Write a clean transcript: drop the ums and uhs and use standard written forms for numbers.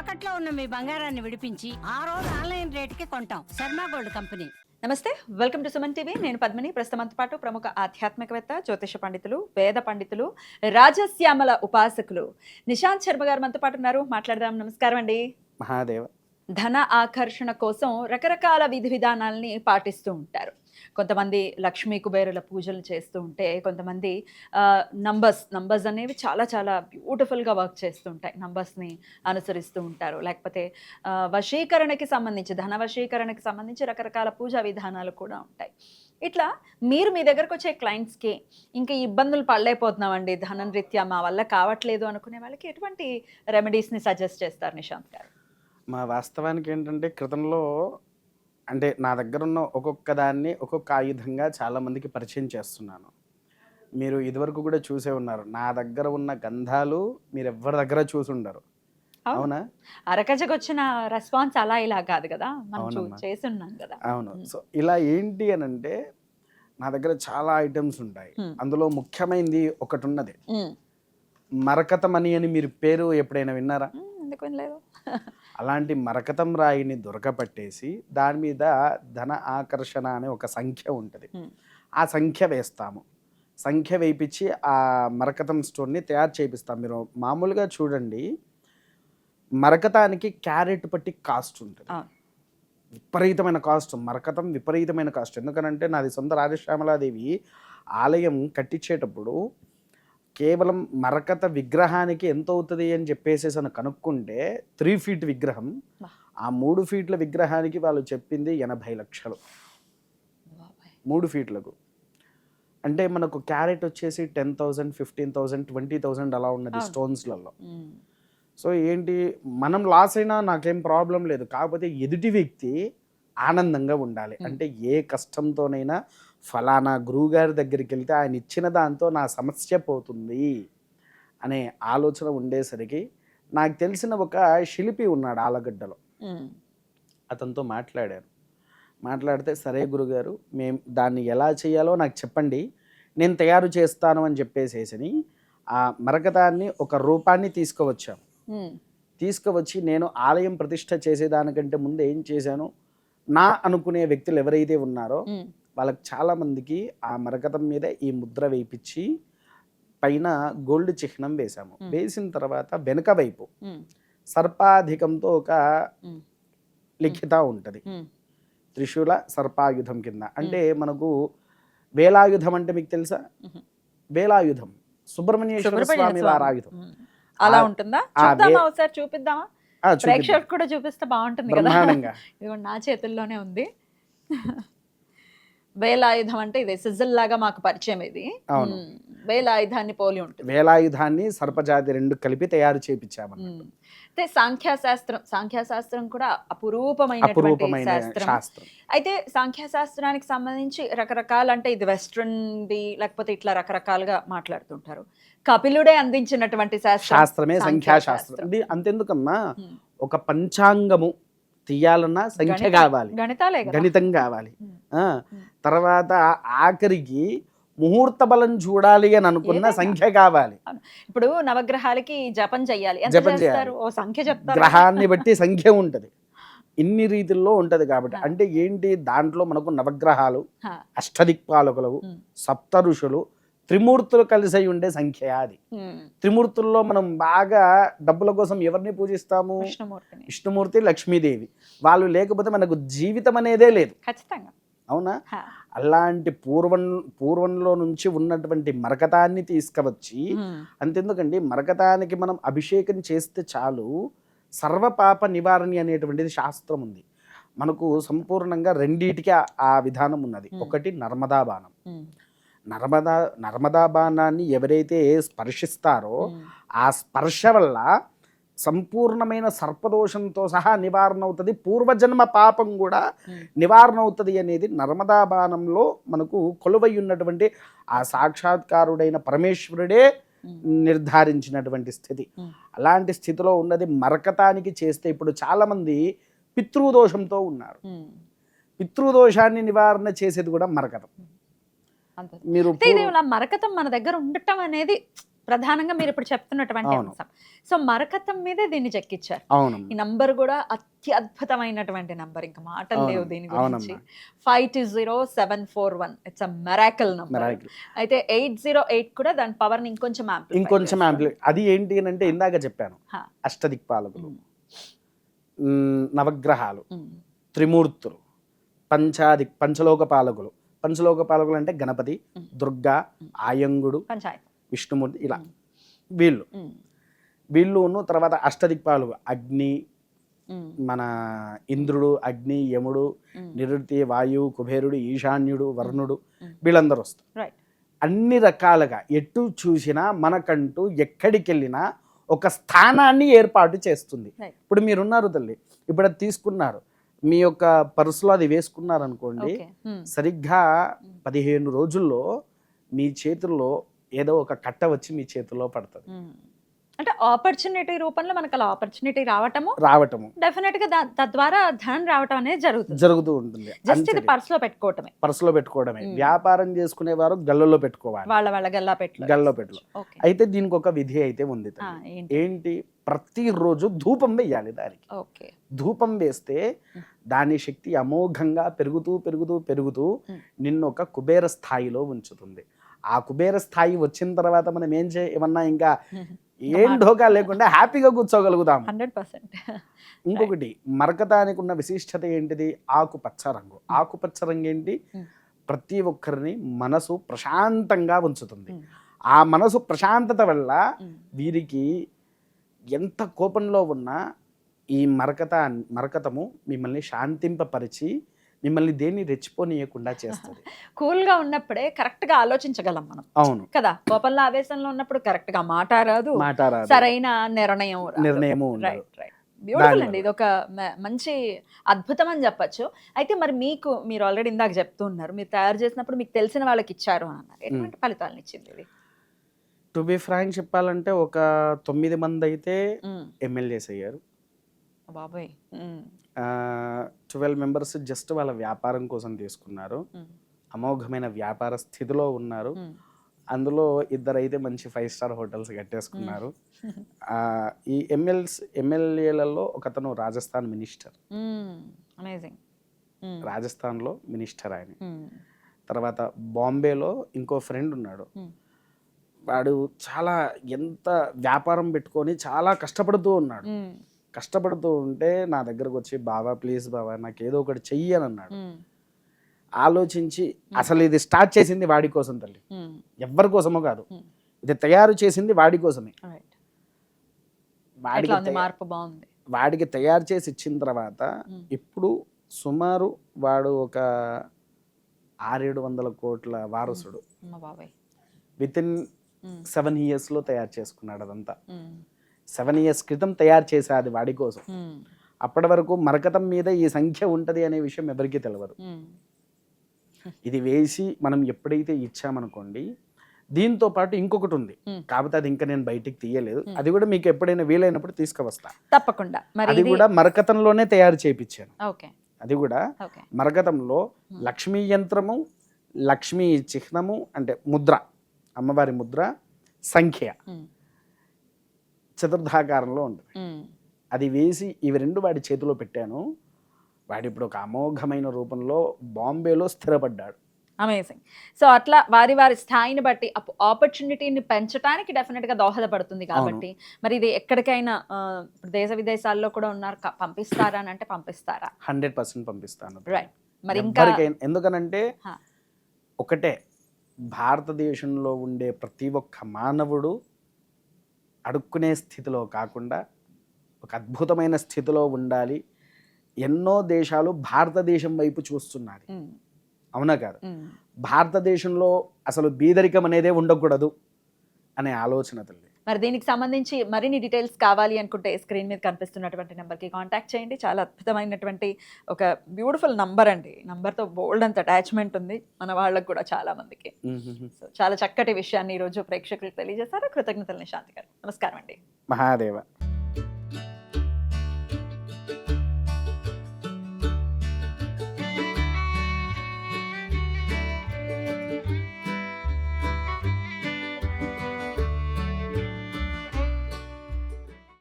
తాకట్లో ఉన్న మీ బంగారాన్ని విడిపించి ఆ రోజు ఆన్లైన్ రేటుకి కొంటాం. Sharma gold company. నమస్తే, వెల్కమ్ టు సుమన్ టీవీ. నేను పద్మిని. ప్రస్తుతంతో పాటు ప్రముఖ ఆధ్యాత్మికవేత్త, జ్యోతిష పండితులు, వేద పండితులు, రాజశ్యామల ఉపాసకులు నిశాంత్ శర్మ గారు మనతో పాటు ఉన్నారు. మాట్లాడదాం. నమస్కారం అండి. మహాదేవ. ధన ఆకర్షణ కోసం రకరకాల విధి విధానాలని పాటిస్తూ ఉంటారు. కొంతమంది లక్ష్మీ కుబేరుల పూజలు చేస్తూ ఉంటే, కొంతమంది నంబర్స్ అనేవి చాలా చాలా బ్యూటిఫుల్గా వర్క్ చేస్తూ ఉంటాయి. నంబర్స్ని అనుసరిస్తూ ఉంటారు. లేకపోతే వశీకరణకి సంబంధించి, ధన వశీకరణకి సంబంధించి రకరకాల పూజా విధానాలు కూడా ఉంటాయి. ఇట్లా మీరు మీ దగ్గరకు వచ్చే క్లయింట్స్కి ఇంకా ఇబ్బందులు పడలేకపోతున్నామండి, ధనం రీత్యా మా వల్ల కావట్లేదు అనుకునే వాళ్ళకి ఎటువంటి రెమెడీస్ని సజెస్ట్ చేస్తారు నిశాంత్ గారు? మా వాస్తవానికి ఏంటంటే క్రితంలో అంటే నా దగ్గర ఉన్న ఒక్కొక్క దాన్ని ఒక్కొక్క ఆయుధంగా చాలామందికి పరిచయం చేస్తున్నాను. మీరు ఇదివరకు కూడా చూసే ఉన్నారు. నా దగ్గర ఉన్న గంధాలు మీరు ఎవరి దగ్గర చూసి ఉండరు. అవునా? అరకజకు వచ్చిన రెస్పాన్స్ అలా ఇలా కాదు కదా, మనం చేసి ఉన్నాం కదా. అవును. సో ఇలా ఏంటి అని అంటే నా దగ్గర చాలా ఐటమ్స్ ఉంటాయి. అందులో ముఖ్యమైనది ఒకటి ఉన్నది, మరకతమణి అని. మీరు పేరు ఎప్పుడైనా విన్నారా? అలాంటి మరకతం రాయిని దొరకపట్టేసి దాని మీద ధన ఆకర్షణ అనే ఒక సంఖ్య ఉంటుంది. ఆ సంఖ్య వేస్తాము. సంఖ్య వేయించి ఆ మరకతం స్టోన్ని తయారు చేపిస్తాం. మీరు మామూలుగా చూడండి, మరకతానికి క్యారెట్ పట్టి కాస్ట్ ఉంటుంది. విపరీతమైన కాస్ట్. మరకతం విపరీతమైన కాస్ట్. ఎందుకనంటే నాది సొంత రాజశ్యామలాదేవి ఆలయం కట్టించేటప్పుడు కేవలం మరకత విగ్రహానికి ఎంత అవుతుంది అని చెప్పేసి కనుక్కుంటే 3 ఫీట్ విగ్రహం, ఆ 3 ఫీట్ల విగ్రహానికి వాళ్ళు చెప్పింది 80 లక్షలు. 3 ఫీట్లకు అంటే మనకు క్యారెట్ వచ్చేసి 10,000, 15,000, 20,000 అలా ఉన్నది స్టోన్స్లలో. సో ఏంటి, మనం లాస్ అయినా నాకేం ప్రాబ్లం లేదు. కాకపోతే ఎదుటి వ్యక్తి ఆనందంగా ఉండాలి. అంటే ఏ కష్టంతోనైనా ఫలానా గురువుగారి దగ్గరికి వెళ్తే ఆయన ఇచ్చిన దాంతో నా సమస్య పోతుంది అనే ఆలోచన ఉండేసరికి నాకు తెలిసిన ఒక శిల్పి ఉన్నాడు ఆలగడ్డలో. అతనితో మాట్లాడితే సరే గురుగారు, మేము దాన్ని ఎలా చేయాలో నాకు చెప్పండి, నేను తయారు చేస్తాను అని చెప్పేసేసి ఆ మరకతాన్ని ఒక రూపాన్ని తీసుకువచ్చి నేను ఆలయం ప్రతిష్ఠ చేసేదానికంటే ముందు ఏం చేశాను, నా అనుకునే వ్యక్తులు ఎవరైతే ఉన్నారో వాళ్ళకి చాలా మందికి ఆ మరకతం మీద ఈ ముద్ర వేయించి పైన గోల్డ్ చిహ్నం వేసాము. వేసిన తర్వాత వెనుక వైపు సర్పాధికంతో ఒక లిఖిత ఉంటుంది, త్రిశూల సర్పాయుధం కింద. అంటే మనకు వేలాయుధం అంటే మీకు తెలుసా? వేలాయుధం సుబ్రహ్మణ్యేశ్వర స్వామి వారి ఆయుధం అలా ఉంటుందా? ఒకసారి చూపిద్దామా? ప్రేక్షకులకు కూడా చూపిస్తే బాగుంటుంది కదా. ఇది నా చేతుల్లోనే ఉంది. వేలాయుధం అంటే ఇది సిజల్ లాగా మాకు పరిచయం. ఇది వేలాయుధాన్ని పోలి ఉంటుంది. వేలాయుధాన్ని సర్పజాతి 2 కలిపి తయారు చేయించాము. అయితే సాంఖ్యశాస్త్రం కూడా అపురూపమైన శాస్త్రం. అయితే సాంఖ్యశాస్త్రానికి సంబంధించి రకరకాల, అంటే ఇది వెస్ట్రన్ది లేకపోతే ఇట్లా రకరకాలుగా మాట్లాడుతుంటారు. కపిలుడే అందించినటువంటి శాస్త్రమే సంఖ్యాశాస్త్రం. ఇది అంతెందుకమ్మా, ఒక పంచాంగము తీయాలన్నా సంఖ్య కావాలి, గణితం కావాలి. తర్వాత ఆఖరికి ముహూర్త బలం చూడాలి అని అనుకున్న సంఖ్య కావాలి. ఇప్పుడు నవగ్రహాలకి జపం చెయ్యాలి, ఓ సంఖ్య చెప్తారు. గ్రహాన్ని బట్టి సంఖ్య ఉంటది, ఇన్ని రీతిల్లో ఉంటది. కాబట్టి అంటే ఏంటి, దాంట్లో మనకు నవగ్రహాలు, అష్టదిక్పాలకులు, సప్త ఋషులు, త్రిమూర్తులు కలిసి ఉండే సంఖ్య అది. త్రిమూర్తుల్లో మనం బాగా డబ్బుల కోసం ఎవరిని పూజిస్తాము? విష్ణుమూర్తి, లక్ష్మీదేవి. వాళ్ళు లేకపోతే మనకు జీవితం అనేదే లేదు. ఖచ్చితంగా. అవునా? అలాంటి పూర్వంలో నుంచి ఉన్నటువంటి మరకతాన్ని తీసుకువచ్చి, అంతెందుకండి, మరకతానికి మనం అభిషేకం చేస్తే చాలు సర్వపాప నివారణి అనేటువంటిది శాస్త్రం ఉంది మనకు. సంపూర్ణంగా రెండిటికి ఆ విధానం ఉన్నది. ఒకటి నర్మదా బాణం. నర్మదా బాణాన్ని ఎవరైతే స్పర్శిస్తారో ఆ స్పర్శ వల్ల సంపూర్ణమైన సర్పదోషంతో సహా నివారణ అవుతుంది, పూర్వజన్మ పాపం కూడా నివారణ అవుతుంది అనేది నర్మదా బాణంలో మనకు కొలువై ఉన్నటువంటి ఆ సాక్షాత్కారుడైన పరమేశ్వరుడే నిర్ధారించినటువంటి స్థితి. అలాంటి స్థితిలో ఉన్నది మరకతానికి చేస్తే ఇప్పుడు చాలామంది పితృదోషంతో ఉన్నారు. పితృదోషాన్ని నివారణ చేసేది కూడా మరకతం. మరకతం మన దగ్గర ఉండటం అనేది ప్రధానంగా మీరు ఇప్పుడు చెప్తున్నటువంటి అవును. అంశం. సో మరకతం మీదే దీన్ని చెక్కిచ్చారు. ఈ అవునమ్మా. నంబర్ కూడా అత్యద్భుతమైనటువంటి నంబర్, ఇంకా మాటలు లేవు అవునమ్మా. దీని గురించి. అవునమ్మా. 520741 it's a miracle number. Miracle. అయితే 808 కూడా దాని పవర్ ని ఇంకొంచెం ఇంకొంచెం అది ఏంటి అని అంటే ఇందాక చెప్పాను, అష్టదిక్పాలకులు, నవగ్రహాలు, త్రిమూర్తులు, పంచలోక పాలకులు. పంచలోక పాలకులు అంటే గణపతి, దుర్గా, ఆయంగుడు, పంచాయత్, విష్ణుమూర్తి, ఇలా వీళ్ళును తర్వాత అష్టదిక్పాలకులు అగ్ని, మన ఇంద్రుడు, అగ్ని, యముడు, నిరుతి, వాయువు, కుబేరుడు, ఈశాన్యుడు, వరుణుడు, వీళ్ళందరూ వస్తారు. అన్ని రకాలుగా ఎటు చూసినా మనకంటూ ఎక్కడికి వెళ్ళినా ఒక స్థానాన్ని ఏర్పాటు చేస్తుంది. ఇప్పుడు మీరున్నారు తల్లి, ఇప్పుడు అది తీసుకున్నారు, మీ యొక్క పర్సులో అది వేసుకున్నారు అనుకోండి, సరిగ్గా 15 రోజుల్లో మీ చేతుల్లో ఏదో ఒక కట్ట వచ్చి మీ చేతుల్లో పడుతుంది. అంటే ఆపర్చునిటీ రూపంలో మనకు అలా ఆపర్చునిటీ రావటము డెఫినెట్ గా తద్వారా ధనం రావటం అనేది జరుగుతూ ఉంటుంది. జస్ట్ ఇది పర్సులో పెట్టుకోవటమే. వ్యాపారం చేసుకునేవారు గల్లలో పెట్టుకోవాలి, వాళ్ళ గల్లో పెట్టు. అయితే దీనికి ఒక విధి అయితే ఉంది. ఏంటి? ప్రతిరోజు ధూపం వేయాలి దానికి. ధూపం వేస్తే దాని శక్తి అమోఘంగా పెరుగుతూ నిన్ను ఒక కుబేర స్థాయిలో ఉంచుతుంది. ఆ కుబేర స్థాయి వచ్చిన తర్వాత మనం ఏమన్నా ఇంకా ఏం ఢోకా లేకుండా హ్యాపీగా కూర్చోగలుగుతాం. 100%. ఇంకొకటి, మరకతానికి ఉన్న విశిష్టత ఏంటిది? ఆకుపచ్చ రంగు. ఆకుపచ్చ రంగు ఏంటి? ప్రతి ఒక్కరిని మనసు ప్రశాంతంగా ఉంచుతుంది. ఆ మనసు ప్రశాంతత వల్ల వీరికి ఎంత కోపంలో ఉన్నా ఈ మరకతము మిమ్మల్ని శాంతింపపరిచి మిమ్మల్ని దేన్ని రెచ్చిపోనీయకుండా చేస్తుంది. కూల్ గా ఉన్నప్పుడే కరెక్ట్ గా ఆలోచించగలం మనం. అవును కదా, కోపంలో ఆవేశంలో ఉన్నప్పుడు కరెక్ట్ గా మాట రాదు, సరైన నిర్ణయము ఉండదు. బ్యూటిఫుల్ అండి, ఇది ఒక మంచి అద్భుతం అని చెప్పచ్చు. అయితే మరి మీరు ఆల్రెడీ ఇందాక చెప్తూ ఉన్నారు, మీరు తయారు చేసినప్పుడు మీకు తెలిసిన వాళ్ళకి ఇచ్చారు అని అన్నారు. ఎటువంటి ఫలితాలను ఇచ్చింది ఇది? టు బి ఫ్రాంక్ చెప్పాలంటే ఒక 9 మంది అయితే ఎమ్మెల్యేస్ అయ్యారు. బాబాయ్. 12 మెంబర్స్ జస్ట్ వాళ్ళ వ్యాపారం కోసం తీసుకున్నారు. అమోఘమైన వ్యాపార స్థితిలో ఉన్నారు. అందులో 2 అయితే మంచి 5 స్టార్ హోటల్స్ కట్టేసుకున్నారు. ఈ ఎమ్మెల్యేలలో ఒకతను రాజస్థాన్ మినిస్టర్. రాజస్థాన్లో మినిస్టర్ ఆయన. తర్వాత బాంబేలో ఇంకో ఫ్రెండ్ ఉన్నాడు. వాడు చాలా ఎంత వ్యాపారం పెట్టుకొని చాలా కష్టపడుతూ ఉన్నాడు. కష్టపడుతూ ఉంటే నా దగ్గరకు వచ్చి, బాబా ప్లీజ్ బాబా నాకు ఏదో ఒకటి చెయ్యి అని అన్నాడు. ఆలోచించి, అసలు ఇది స్టార్ట్ చేసింది వాడి కోసం తల్లి, ఎవరి కోసమో కాదు, ఇది తయారు చేసింది వాడి కోసమే. వాడికి తయారు చేసి ఇచ్చిన తర్వాత ఇప్పుడు సుమారు వాడు ఒక 600-700 కోట్ల వారసుడు. వితిన్ 7 yearsలో తయారు చేసుకున్నాడు అదంతా. 7 years క్రితం తయారు చేసేది వాడి కోసం. అప్పటి వరకు మరకతం మీద ఈ సంఖ్య ఉంటది అనే విషయం ఎవరికీ తెలియదు. ఇది వేసి మనం ఎప్పుడైతే ఇచ్చామనుకోండి, దీంతో పాటు ఇంకొకటి ఉంది, కాకపోతే అది ఇంకా నేను బయటికి తీయలేదు, అది కూడా మీకు ఎప్పుడైనా వీలైనప్పుడు తీసుకువస్తా తప్పకుండా. అది కూడా మరకతంలోనే తయారు చేయించాను. అది కూడా మరకతంలో లక్ష్మీ యంత్రము, లక్ష్మీ చిహ్నము అంటే ముద్ర, అమ్మవారి ముద్ర, సంఖ్య చతుర్థాకారంలో ఉంటుంది. అది వేసి ఇవి 2 వాడి చేతిలో పెట్టాను. వాడి ఇప్పుడు ఒక అమోఘమైన రూపంలో బాంబేలో స్థిరపడ్డాడు. అమేజింగ్. సో అట్లా వారి స్థాయిని బట్టి ఆపర్చునిటీని పెంచడానికి డెఫినెట్గా దోహదపడుతుంది. కాబట్టి మరి ఇది ఎక్కడికైనా దేశ విదేశాల్లో కూడా ఉన్నారు, పంపిస్తారా అని అంటే పంపిస్తారా? 100% పంపిస్తాను. రైట్. మరి ఇంకా ఎందుకనంటే ఒకటే, భారతదేశంలో ఉండే ప్రతి ఒక్క మానవుడు అడుక్కునే స్థితిలో కాకుండా ఒక అద్భుతమైన స్థితిలో ఉండాలి. ఎన్నో దేశాలు భారతదేశం వైపు చూస్తున్నది, అవునా కాదు? భారతదేశంలో అసలు బీదరికం అనేదే ఉండకూడదు అనే ఆలోచన తల్లి. మరి దీనికి సంబంధించి మరిన్ని డీటెయిల్స్ కావాలి అనుకుంటే స్క్రీన్ మీద కనిపిస్తున్నటువంటి నెంబర్కి కాంటాక్ట్ చేయండి. చాలా అద్భుతమైనటువంటి ఒక బ్యూటిఫుల్ నంబర్ అండి. నంబర్తో బోల్డ్ అంత అటాచ్మెంట్ ఉంది మన వాళ్ళకు కూడా చాలా మందికి. సో చాలా చక్కటి విషయాన్ని ఈరోజు ప్రేక్షకులకు తెలియజేశారు. కృతజ్ఞతలు నిశాంతి గారు. నమస్కారం అండి. మహాదేవ.